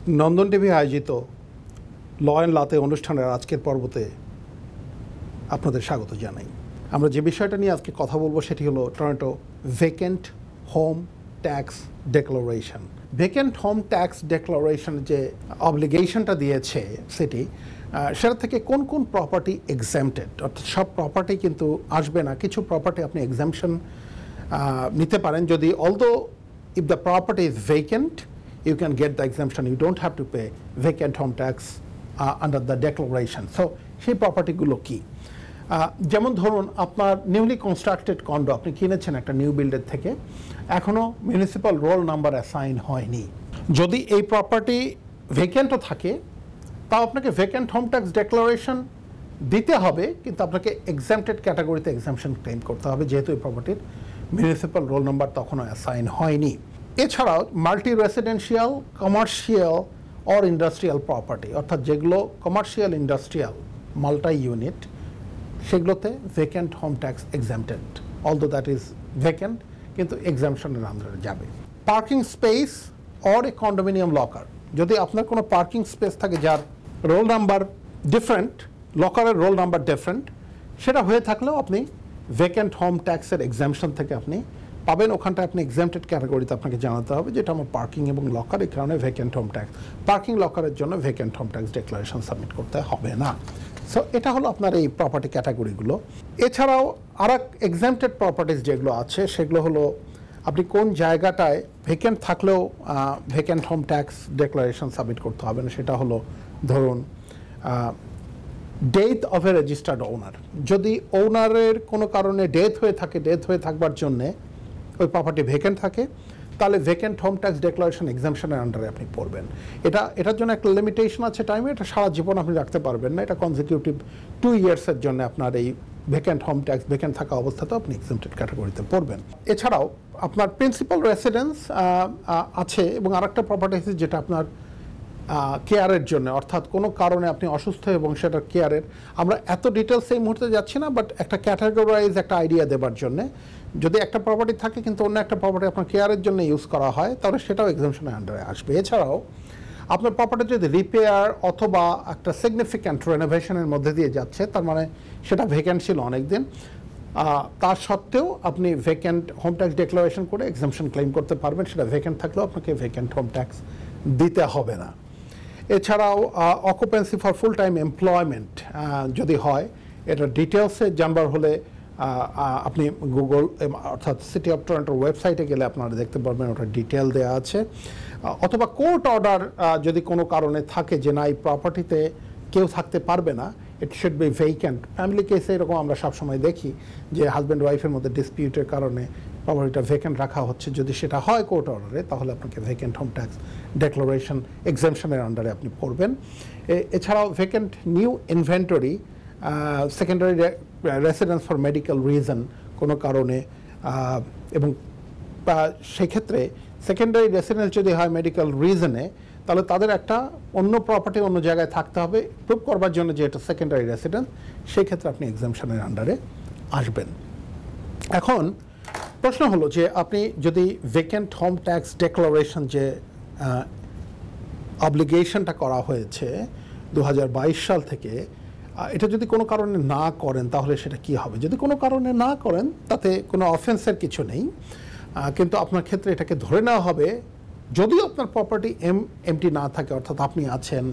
নন্দন TV আয়োজিত law and লাতে অনুষ্ঠানের আজকের পর্বতে আপনাদের স্বাগত জানাই। আমরা যে বিষয়টা নিয়ে আজকে কথা বলবো সেটি হলো Toronto vacant home tax declaration. Vacant home tax declaration যে অব্লিগেশনটা দিয়েছে সিটি, সেটা থেকে কোন কোন প্রপার্টি এক্সাম্পটেড, অর্থাৎ সব প্রপার্টি কিন্তু আসবে না, কিছু প্রপার্টি আপনি এক্সাম্পশন নিতে পারেন যদি although if the property is vacant you can get the exemption. You don't have to pay vacant home tax under the declaration. So সেই প্রপার্টিগুলো কি? যেমন ধরুন আপনার নিউলি কনস্ট্রাক্টেড কন্ডো আপনি কিনেছেন একটা নিউ বিল্ডের থেকে, এখনও মিউনিসিপ্যাল রোল নাম্বার অ্যাসাইন হয়নি। যদি এই প্রপার্টি ভ্যাকেন্টও থাকে তাও আপনাকে ভ্যাকেন্ট হোম ট্যাক্স ডিক্লারেশন দিতে হবে, কিন্তু আপনাকে এক্সাম্পটেড ক্যাটাগরিতে এক্সাম্পশন ক্লেম করতে হবে যেহেতু এই প্রপার্টির মিউনিসিপ্যাল রোল নাম্বার তখনও অ্যাসাইন হয়নি। এছাড়াও multi residential, commercial or industrial property, অর্থাৎ যেগুলো কমার্শিয়াল ইন্ডাস্ট্রিয়াল মাল্টি ইউনিট, সেগুলোতে vacant home tax exempted, although that is vacant কিন্তু এক্সাম্পশনের আন্ডারে যাবে। Parking space or a condominium locker, যদি আপনার কোনো পার্কিং স্পেস থাকে যার রোল নাম্বার ডিফারেন্ট, লকারের রোল নাম্বার ডিফারেন্ট, সেটা হয়ে থাকলেও আপনি ভ্যাকেন্ট হোম ট্যাক্সের এক্সাম্পশন থেকে আপনি পাবেন। ওখানটায় আপনি এক্সাম্পটেড ক্যাটাগরিতে আপনাকে জানাতে হবে যেটা আমার পার্কিং এবং লকার, এই কারণে ভ্যাকেন্ট হোম ট্যাক্স, পার্কিং লকারের জন্য vacant home tax declaration submit করতে হবে না। সো এটা হলো আপনার এই প্রপার্টি ক্যাটাগরিগুলো। এছাড়াও আর এক এক্সাম্পটেড প্রপার্টিজ যেগুলো আছে সেগুলো হলো আপনি কোন জায়গাটায় ভ্যাকেন্ট থাকলেও vacant home tax declaration submit করতে হবে না, সেটা হলো ধরুন ডেথ অফ এ রেজিস্টার্ড ওনার। যদি ওনারের কোনো কারণে ডেথ হয়ে থাকে, ডেথ হয়ে থাকবার জন্যে ওই প্রপার্টি ভ্যাকেন্ট থাকে, তাহলে ভ্যাকেন্ট হোম ট্যাক্স ডিক্লারেশন এক্সাম্পশনের আন্ডারে আপনি পড়বেন। এটার জন্য একটা লিমিটেশন আছে টাইমে, এটা সারা জীবন আপনি রাখতে পারবেন না, এটা কনজিকিউটিভ 2 ইয়ার্সের জন্য আপনার এই ভ্যাকেন্ট হোম ট্যাক্স ভ্যাকেন্ট থাকা অবস্থাতেও আপনি এক্সাম্পটেড ক্যাটাগরিতে পড়বেন। এছাড়াও আপনার প্রিন্সিপাল রেসিডেন্স আছে এবং আরেকটা প্রপার্টি আছে যেটা আপনার কেয়ারের জন্য, অর্থাৎ কোনো কারণে আপনি অসুস্থ এবং সেটার কেয়ারের, আমরা এত ডিটেলস এই মুহূর্তে যাচ্ছি না, বাট একটা ক্যাটাগরাইজ একটা আইডিয়া দেবার জন্যে যদি একটা প্রপার্টি থাকে কিন্তু অন্য একটা প্রপার্টি আপনার কেয়ারের জন্য ইউজ করা হয় তাহলে সেটাও এক্সাম্পশনের আন্ডারে আসবে। এছাড়াও আপনার প্রপার্টি যদি রিপেয়ার অথবা একটা সিগনিফিক্যান্ট রেনোভেশনের মধ্যে দিয়ে যাচ্ছে, তার মানে সেটা ভ্যাকেন্ট ছিল অনেকদিন, তার সত্ত্বেও আপনি ভ্যাকেন্ট হোম ট্যাক্স ডিক্লারেশন করে এক্সাম্পশন ক্লেম করতে পারবেন, সেটা ভ্যাকেন্ট থাকলেও আপনাকে ভ্যাকেন্ট হোম ট্যাক্স দিতে হবে না। এছাড়াও occupancy for full time employment যদি হয়, এটা ডিটেলসে জানবার হলে আপনি গুগল অর্থাৎ সিটি অফ টরন্টোর ওয়েবসাইটে গেলে আপনারা দেখতে পারবেন, ওটা ডিটেল দেওয়া আছে। অথবা কোর্ট অর্ডার যদি কোনো কারণে থাকে যে না এই প্রপার্টিতে কেউ থাকতে পারবে না, it should be vacant. Family কেসে এরকম আমরা সবসময় দেখি যে হাজব্যান্ড ওয়াইফের মধ্যে ডিসপিউটের কারণে প্রপার্টিটা ভেকেন্ট রাখা হচ্ছে, যদি সেটা হয় কোর্ট অর্ডারে তাহলে আপনাকে ভেকেন্ট হোম ট্যাক্স ডিক্লারেশন এক্সাম্পশনের আন্ডারে আপনি পড়বেন। এছাড়াও vacant new inventory, secondary residence for medical reason কোনো কারণে, এবং সেক্ষেত্রে সেকেন্ডারি রেসিডেন্স যদি হয় মেডিকেল রিজনে, তাহলে তাদের একটা অন্য প্রপার্টি অন্য জায়গায় থাকতে হবে প্রুভ করবার জন্য যে এটা সেকেন্ডারি রেসিডেন্স, সেই ক্ষেত্রে আপনি এক্সাম্পশনের আন্ডারে আসবেন। এখন প্রশ্ন হলো যে আপনি যদি ভ্যাকেন্ট হোম ট্যাক্স ডিক্লারেশন যে অব্লিগেশনটা করা হয়েছে 2022 সাল থেকে, এটা যদি কোনো কারণে না করেন তাহলে সেটা কি হবে? যদি কোনো কারণে না করেন তাতে কোনো অফেন্সের কিছু নেই, কিন্তু আপনার ক্ষেত্রে এটাকে ধরে নেওয়া হবে যদিও আপনার প্রপার্টি এমটি না থাকে, অর্থাৎ আপনি আছেন,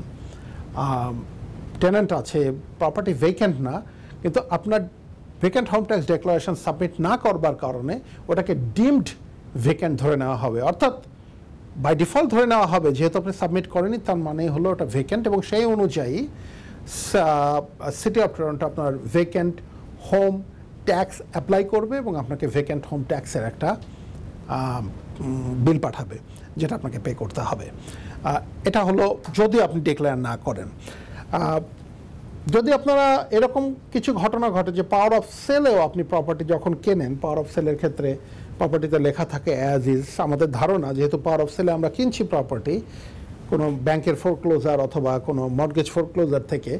টেনেন্ট আছে, প্রপার্টি ভ্যাকেন্ট না, কিন্তু আপনার vacant home tax declaration submit না করবার কারণে ওটাকে ডিমড ভ্যাকেন্ট ধরে নেওয়া হবে, অর্থাৎ বাই ডিফল্ট ধরে নেওয়া হবে যেহেতু আপনি সাবমিট করেনি, তার মানে হলো ওটা ভ্যাকেন্ট, এবং সেই অনুযায়ী সিটি অফ টরন্টো আপনার ভ্যাকেন্ট হোম ট্যাক্স অ্যাপ্লাই করবে এবং আপনাকে ভ্যাকেন্ট হোম ট্যাক্সের একটা বিল পাঠাবে যেটা আপনাকে পে করতে হবে। এটা হলো যদি আপনি ডিক্লেয়ার না করেন। যদি আপনারা এরকম কিছু ঘটনা ঘটে যে পাওয়ার অফ সেলেও আপনি প্রপার্টি যখন কেনেন, পাওয়ার অফ সেলের ক্ষেত্রে প্রপার্টিতে লেখা থাকে অ্যাজ ইজ, আমাদের ধারণা যেহেতু পাওয়ার অফ সেলে আমরা কিনছি প্রপার্টি কোনো ব্যাংকের ফোরক্লোজার অথবা কোনো মর্টগেজ ফোরক্লোজার থেকে,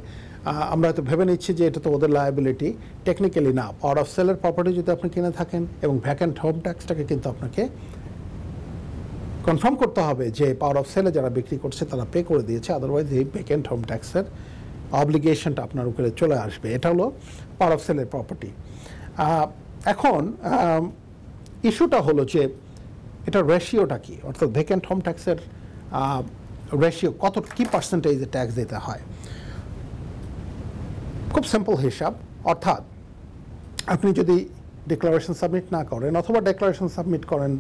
আমরা হয়তো ভেবে নিচ্ছি যে এটা তো ওদের লায়াবিলিটি, টেকনিক্যালি না। পাওয়ার অফ সেলের প্রপার্টি যদি আপনি কিনে থাকেন এবং ভ্যাকেন্ট হোম ট্যাক্সটাকে কিন্তু আপনাকে কনফার্ম করতে হবে যে পাওয়ার অফ সেলে যারা বিক্রি করছে তারা পে করে দিয়েছে, আদারওয়াইজ এই ভ্যাকেন্ট হোম ট্যাক্সের অব্লিগেশনটা আপনার উপরে চলে আসবে। এটা হলো পাওয়ার অফ সেলের প্রপার্টি। এখন ইস্যুটা হলো যে এটা রেশিওটা কি, অর্থাৎ ভ্যাকেন্ট হোম ট্যাক্সের রেশিও কত, কি পার্সেন্টেজে ট্যাক্স দিতে হয়। খুব সিম্পল হিসাব, অর্থাৎ আপনি যদি ডিক্লারেশন সাবমিট না করেন অথবা ডিক্লারেশন সাবমিট করেন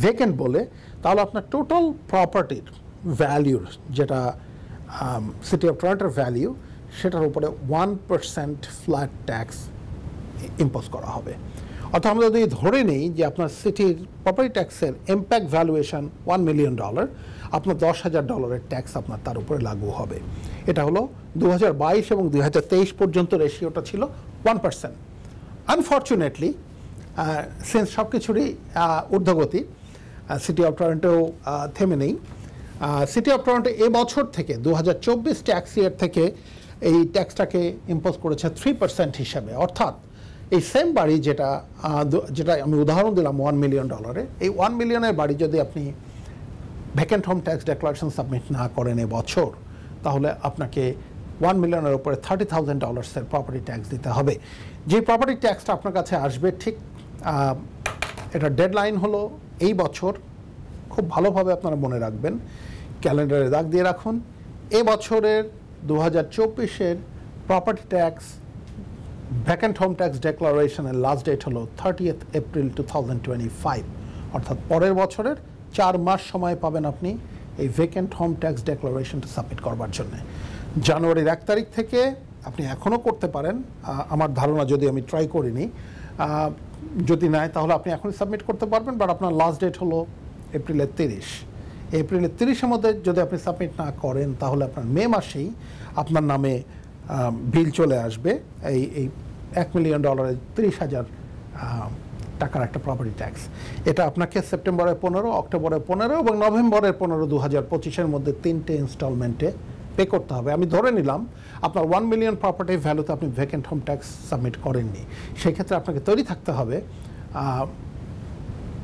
ভ্যাকেন্ট বলে, তাহলে আপনার টোটাল প্রপার্টির ভ্যালিউর যেটা সিটি অফ টরন্টোর ভ্যালিউ, সেটার উপরে 1% ফ্ল্যাট ট্যাক্স ইম্পোজ করা হবে। অর্থাৎ আমরা যদি ধরে নিই যে আপনার সিটির প্রপার্টি ট্যাক্সের ইম্প্যাক্ট ভ্যালুয়েশন $1 মিলিয়ন, আপনার $10,000 ট্যাক্স আপনার তার উপরে লাগু হবে। এটা হলো 2022 এবং 2023 পর্যন্ত রেশিওটা ছিল 1%। আনফর্চুনেটলি সিন্স সব কিছুরই ঊর্ধ্বগতি, সিটি অফ টরন্টো থেমে নেই। সিটি অফ টরন্টো এবছর থেকে 2024 ট্যাক্স ইয়ার থেকে এই ট্যাক্সটাকে ইম্পোজ করেছে 3% হিসাবে। অর্থাৎ এই সেম বাড়ি যেটা আমি উদাহরণ দিলাম $1 মিলিয়ন, এই $1 মিলিয়নের বাড়ি যদি আপনি vacant home tax declaration submit না করেন এবছর, তাহলে আপনাকে $1 মিলিয়নের উপরে $30,000 প্রপার্টি ট্যাক্স দিতে হবে। যে প্রপার্টি ট্যাক্সটা আপনার কাছে আসবে ঠিক এটা ডেডলাইন হলো এই বছর। খুব ভালোভাবে আপনারা মনে রাখবেন, ক্যালেন্ডারে দাগ দিয়ে রাখুন। এবছরের 2024-এর property tax vacant home tax ডেক্লারেশনের লাস্ট ডেট হলো 30th এপ্রিল 2025। অর্থাৎ পরের বছরের 4 মাস সময় পাবেন আপনি এই ভ্যাকেন্ট হোম ট্যাক্স ডেক্লারেশনটা সাবমিট করবার জন্য। জানুয়ারির 1 তারিখ থেকে আপনি এখনও করতে পারেন, আমার ধারণা, যদি আমি ট্রাই করিনি, যদি নাই তাহলে আপনি এখনই সাবমিট করতে পারবেন। বাট আপনার লাস্ট ডেট হলো এপ্রিলের 30। এপ্রিলের 30-এর মধ্যে যদি আপনি সাবমিট না করেন, তাহলে আপনার মে মাসেই আপনার নামে বিল চলে আসবে এই $1 মিলিয়ন 30,000 টাকার একটা প্রপার্টি ট্যাক্স। এটা আপনাকে সেপ্টেম্বরের 15, অক্টোবরের 15 এবং নভেম্বরের 15 2025-এর মধ্যে 3টে ইনস্টলমেন্টে পে করতে হবে। আমি ধরে নিলাম আপনার $1 মিলিয়ন প্রপার্টি ভ্যালুতে আপনি ভ্যাকেন্ট হোম ট্যাক্স সাবমিট করেননি, সেই ক্ষেত্রে আপনাকে তৈরি থাকতে হবে,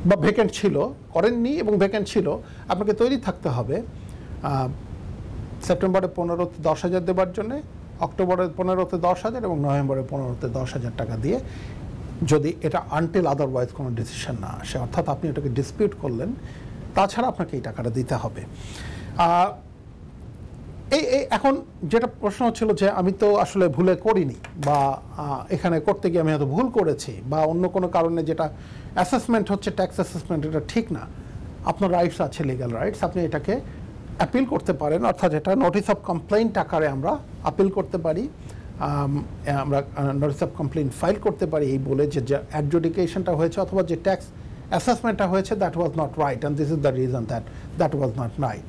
বা ভ্যাকেন্ট ছিল, করেননি এবং ভ্যাকেন্ট ছিল, আপনাকে তৈরি থাকতে হবে সেপ্টেম্বরের 15-তে 10,000 দেওয়ার জন্যে, অক্টোবরের 15-তে 10,000 এবং নভেম্বরের 15-তে 10,000 টাকা দিয়ে, যদি এটা আনটিল আদারওয়াইজ কোনো ডিসিশন না আসে, অর্থাৎ আপনি এটাকে ডিসপিউট করলেন, তাছাড়া আপনাকে এই টাকাটা দিতে হবে। এখন যেটা প্রশ্ন হচ্ছিল যে আমি তো আসলে ভুলে করিনি, বা এখানে করতে গিয়ে আমি হয়তো ভুল করেছি, বা অন্য কোনো কারণে যেটা অ্যাসেসমেন্ট হচ্ছে ট্যাক্স অ্যাসেসমেন্ট, এটা ঠিক না। আপনার রাইটস আছে, লিগ্যাল রাইটস, আপনি এটাকে অ্যাপিল করতে পারেন, অর্থাৎ এটা নোটিস অফ কমপ্লেইন্ট আকারে আমরা আপিল করতে পারি, আমরা নোটিস অফ কমপ্লেইন্ট ফাইল করতে পারি এই বলে যে অ্যাডজুডিকেশনটা হয়েছে অথবা যে ট্যাক্স অ্যাসেসমেন্টটা হয়েছে that was not right and this is the reason that was not right.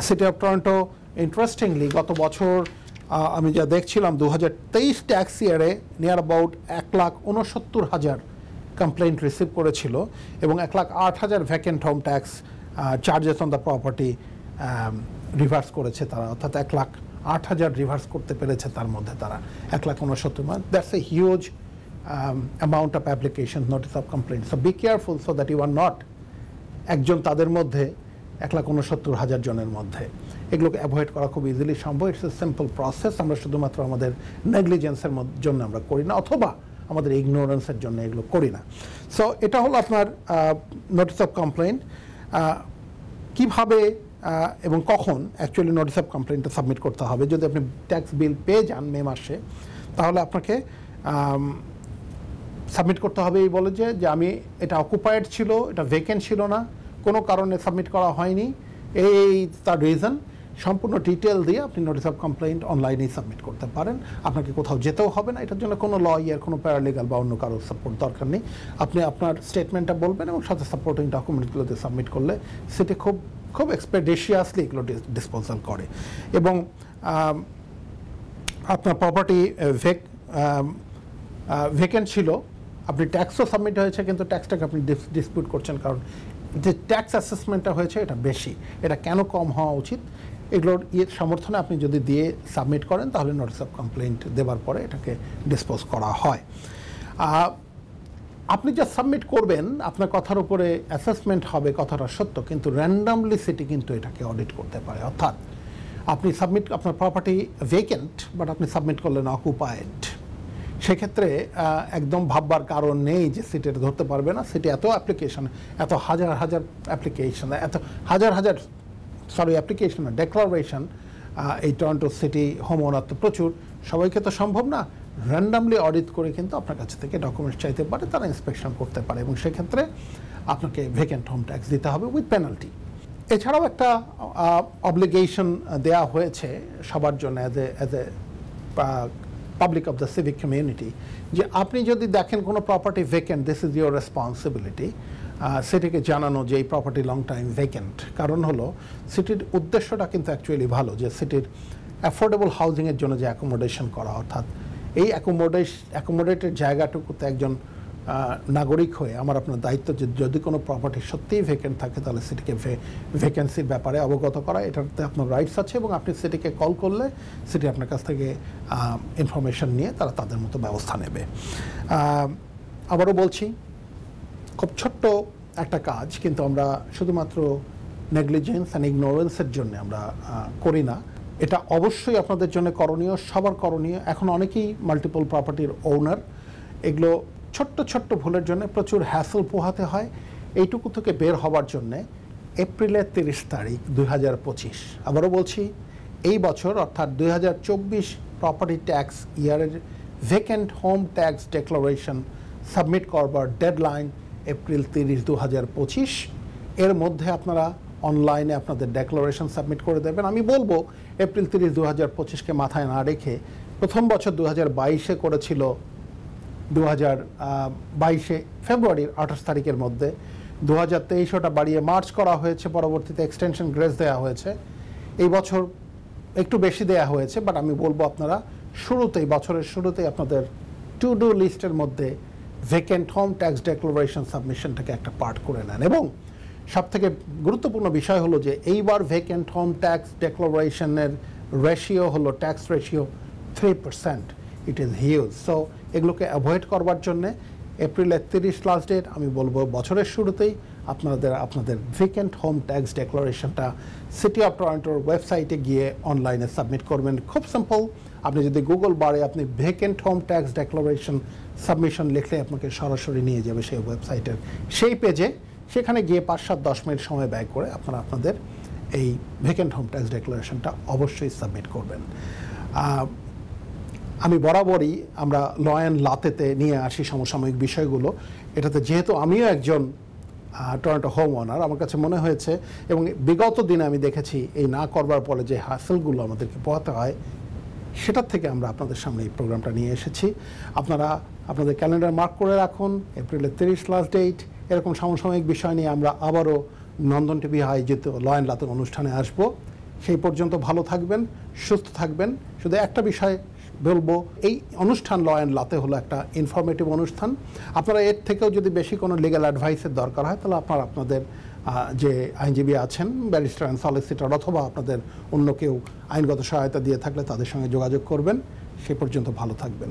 City of Toronto interestingly গত বছর আমি যা দেখছিলাম 2023 ট্যাক্স ইয়ারে নিয়ার অ্যাবাউট 1,69,000 কমপ্লেইন্ট রিসিভ করেছিল এবং 1,08,000 vacant home tax charges on the property reverse করেছে তারা, অর্থাৎ 1,08,000 রিভার্স করতে পেরেছে, তার মধ্যে তারা 1,69,000। That's a huge amount of application, notice of complaint. So be careful so that you are not একজন তাদের মধ্যে 1,69,000 জনের মধ্যে। এগুলোকে অ্যাভয়েড করা খুব ইজিলি সম্ভব। It's a simple process. আমরা শুধুমাত্র আমাদের নেগলিজেন্সের জন্য আমরা করি না, অথবা আমাদের ইগনোরেন্সের জন্য এগুলো করি না। সো এটা হলো আপনার নোটিস অফ কমপ্লেইন্ট। কীভাবে এবং কখন অ্যাকচুয়ালি নোটিস অফ কমপ্লেইন্টটা সাবমিট করতে হবে, যদি আপনি ট্যাক্স বিল পেয়ে যান মে মাসে, তাহলে আপনাকে সাবমিট করতে হবে এই বলে যে আমি এটা অকুপায়েড ছিল, এটা ভ্যাকেন্ট ছিল না, কোনো কারণে সাবমিট করা হয়নি, এই তার রিজন সম্পূর্ণ ডিটেল দিয়ে আপনি নোটিস অফ কমপ্লেইন্ট অনলাইনেই সাবমিট করতে পারেন। আপনাকে কোথাও যেতেও হবে না, এটার জন্য কোনো লয়ার, কোনো প্যারালিগাল বা অন্য কারোর সাপোর্ট দরকার নেই। আপনি আপনার স্টেটমেন্টটা বলবেন এবং সাথে সাপোর্টিং ডকুমেন্টগুলোতে সাবমিট করলে সেটি খুব এক্সপেডিশিয়াসলি এগুলো ডিসপোজাল করে। এবং আপনার প্রপার্টি ভ্যাকেন্ট ছিল, আপনি ট্যাক্সও সাবমিট হয়েছে, কিন্তু ট্যাক্সটাকে আপনি ডিসপিউট করছেন কারণ যে ট্যাক্স অ্যাসেসমেন্টটা হয়েছে এটা বেশি, এটা কেন কম হওয়া উচিত, এগুলোর সমর্থনে আপনি যদি দিয়ে সাবমিট করেন তাহলে নোটিস অফ কমপ্লেইন্ট দেওয়ার পরে এটাকে ডিসপোজ করা হয়। আপনি যা সাবমিট করবেন আপনার কথার উপরে অ্যাসেসমেন্ট হবে, কথাটা সত্য, কিন্তু র্যান্ডামলি সিটি কিন্তু এটাকে অডিট করতে পারে। অর্থাৎ আপনি সাবমিট, আপনার প্রপার্টি ভেকেন্ট বাট আপনি সাবমিট করলেন অকুপায়েড, সেক্ষেত্রে একদম ভাববার কারণ নেই যে সিটি এটা ধরতে পারবে না। সিটি এত অ্যাপ্লিকেশন, এত হাজার হাজার অ্যাপ্লিকেশন, এত হাজার হাজার অ্যাপ্লিকেশন ডেক্লারেশন, এই টরন্টো সিটি হোম ওনার তো প্রচুর, সবাইকে তো সম্ভব না। র্যান্ডামলি অডিট করে কিন্তু আপনার কাছ থেকে ডকুমেন্টস চাইতে পারে, তারা ইন্সপেকশন করতে পারে, এবং সেক্ষেত্রে আপনাকে ভেকেন্ট হোম ট্যাক্স দিতে হবে উইথ পেনাল্টি। এছাড়াও একটা অব্লিগেশন দেয়া হয়েছে সবার জন্য as a public of the civic community, যে আপনি যদি দেখেন কোনো property vacant, this is your responsibility সিটিকে জানানো যে এই প্রপার্টি লং টাইম ভেকেন্ট। কারণ হলো সিটির উদ্দেশ্যটা কিন্তু অ্যাকচুয়ালি ভালো, যে সিটির অ্যাফোর্ডেবল হাউজিংয়ের জন্য যে অ্যাকোমোডেশন করা, অর্থাৎ এই অ্যাকোমোডেটেড জায়গাটুকুতে একজন নাগরিক হয়ে আমার আপনার দায়িত্ব যে যদি কোনো প্রপার্টি সত্যিই ভেকেন্ট থাকে তাহলে সিটিকে ভ্যাকেন্সির ব্যাপারে অবগত করা, এটাতে আপনার রাইটস আছে, এবং আপনি সিটিকে কল করলে সিটি আপনার কাছ থেকে ইনফরমেশন নিয়ে তারা তাদের মতো ব্যবস্থা নেবে। আবারও বলছি, খুব ছোট্ট একটা কাজ, কিন্তু আমরা শুধুমাত্র নেগলিজেন্স অ্যান্ড ইগনোরেন্সের জন্য আমরা করি না, এটা অবশ্যই আপনাদের জন্য করণীয়, সবার করণীয়। এখন অনেকেই মাল্টিপল প্রপার্টির ওনার, এগুলো ছোট্ট ছোট্ট ভুলের জন্য প্রচুর হ্যাসেল পোহাতে হয়। এইটুকু থেকে বের হওয়ার জন্যে এপ্রিলের 30 তারিখ 2025, আবারও বলছি এই বছর অর্থাৎ 2024 প্রপার্টি ট্যাক্স ইয়ারের vacant home tax declaration submit করবার ডেডলাইন এপ্রিল 30, 2025। এর মধ্যে আপনারা অনলাইনে আপনাদের ডেক্লারেশন সাবমিট করে দেবেন। আমি বলবো এপ্রিল 30, 2025কে মাথায় না রেখে, প্রথম বছর 2022-এ করেছিল 2022-এ ফেব্রুয়ারির 28 তারিখের মধ্যে, 2023 ওটা বাড়িয়ে মার্চ করা হয়েছে, পরবর্তীতে এক্সটেনশন গ্রেস দেওয়া হয়েছে, এই বছর একটু বেশি দেওয়া হয়েছে। বাট আমি বলবো আপনারা বছরের শুরুতেই আপনাদের টু ডু লিস্টের মধ্যে ভেকেন্ট হোম ট্যাক্স ডেক্লারেশন সাবমিশনটাকে একটা পার্ট করে নেন। এবং সবথেকে গুরুত্বপূর্ণ বিষয় হলো যে এইবার ভেকেন্ট হোম ট্যাক্স ডেক্লারেশনের রেশিও হলো, tax ratio 3%, it is huge. So এগুলোকে অ্যাভয়েড করবার জন্যে এপ্রিলের 30 লাস্ট ডেট, আমি বলবো বছরের শুরুতেই আপনাদের ভেকেন্ট হোম ট্যাক্স ডেক্লারেশনটা সিটি অফ টরন্টোর ওয়েবসাইটে গিয়ে অনলাইনে সাবমিট করবেন। খুব সিম্পল, আপনি যদি গুগল বারে আপনি vacant home tax declaration submission লিখলে আপনাকে সরাসরি নিয়ে যাবে সেই ওয়েবসাইটের সেই পেজে। সেখানে গিয়ে 5-7-10 মিনিট সময় ব্যয় করে আপনারা আপনাদের এই ভেকেন্ট হোম ট্যাক্স ডেক্লারেশনটা অবশ্যই সাবমিট করবেন। আমি বরাবরই আমরা ল অ্যান্ড লাতেতে নিয়ে আসি সমসাময়িক বিষয়গুলো, এটাতে যেহেতু আমিও একজন টরন্টো হোম ওনার, আমার কাছে মনে হয়েছে, এবং বিগত দিনে আমি দেখেছি এই না করবার ফলে যে হাসেলগুলো আমাদেরকে পোহাতে হয়, সেটার থেকে আমরা আপনাদের সামনে এই প্রোগ্রামটা নিয়ে এসেছি। আপনারা আপনাদের ক্যালেন্ডার মার্ক করে রাখুন, এপ্রিলের 30 লাস্ট ডেট। এরকম সমসাময়িক বিষয় নিয়ে আমরা আবারও নন্দন টিভি আয়োজিত ল অ্যান্ড লাতের অনুষ্ঠানে আসব। সেই পর্যন্ত ভালো থাকবেন, সুস্থ থাকবেন। শুধু একটা বিষয় বলবো, এই অনুষ্ঠান ল অ্যান্ড লাতে হলো একটা ইনফরমেটিভ অনুষ্ঠান। আপনারা এর থেকেও যদি বেশি কোনো লিগ্যাল অ্যাডভাইসের দরকার হয় তাহলে আপনাদের যে আইনজীবী আছেন, ব্যারিস্টার অ্যান্ড সলিসিটর, অথবা আপনাদের অন্য কেউ আইনগত সহায়তা দিয়ে থাকলে তাদের সঙ্গে যোগাযোগ করবেন। সে পর্যন্ত ভালো থাকবেন।